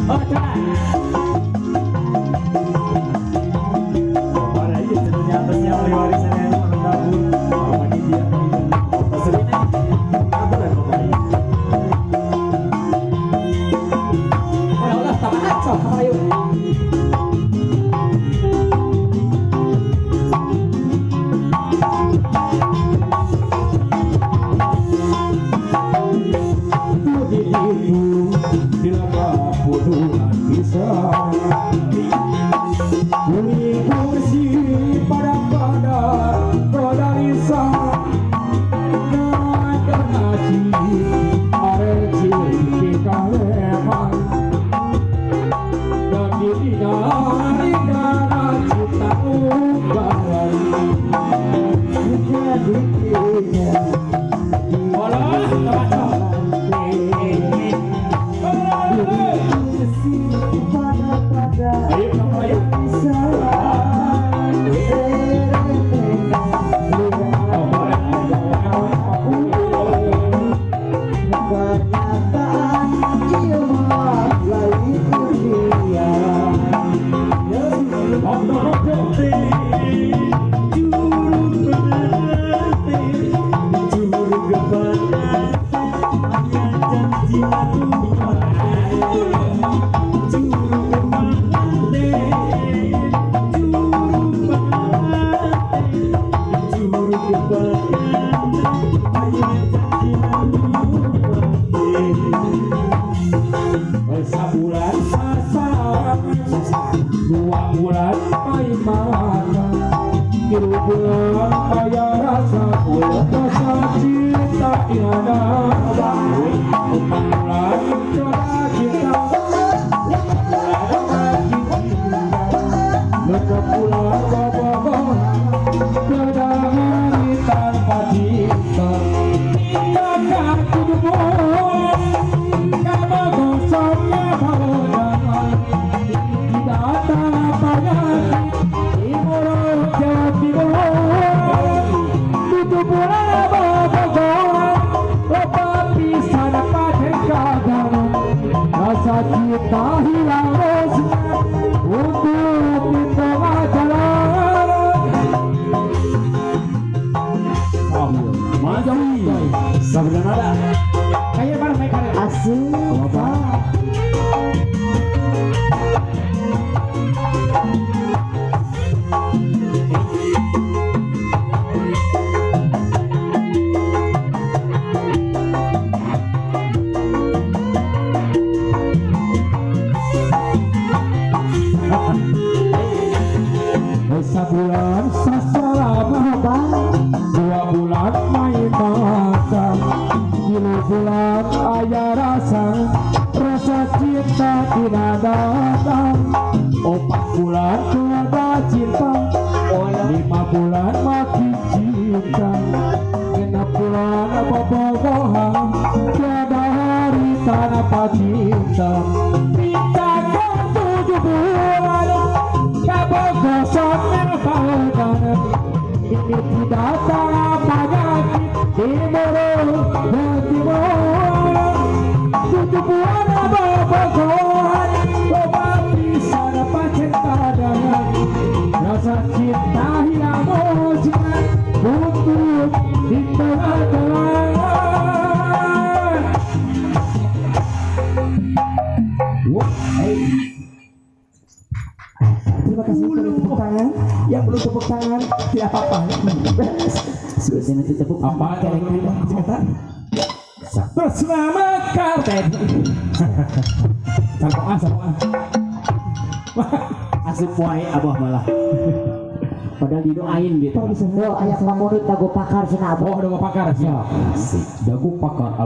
Oh, jangan. Para ini sebenarnya atasnya oleh warisan yang menabur. Apa ini dia? Sebenarnya aturan pokoknya. Olah, tamat aja, kamar yuk. Sabulan sasar, 2 bulan pai mata, 3 bulan kaya rasa, rasa cinta tiada baru, 4 bulan coba cinta, 5 bulan bobogohan, beda hari tanpa cinta, kakak 7 bulan. Kita hilang resmi untuk di tengah jalan. Majui, sebenarnya kayak mana mereka asing. Sebulan sastra mahaba, 2 bulan main mata, 3 bulan ayah rasa, rasa cinta tidak datang, 4 bulan tiada cinta, 5 bulan makin cinta, 6 bulan bobogohan, tiada hari tanpa cinta, cinta ke 7 bulan. Kosongnya badan ini tidak tak penyakit timur dan timur 7 bulan bobogohan coba bisa dapat cinta dengan rasa cinta hilang musnah untuk di tengah-tengah. Terima kasih untuk tepuk tangan. Yang belum tepuk tangan tidak apa-apa. Sudah nanti tepuk apa? Kira-kira terus nama karten. Sampai asip wae abah malah. Padahal didoain gitu. Oh, ayah pamonit dago pakar cenah. Oh, dago pakar. Ya. Dago pakar.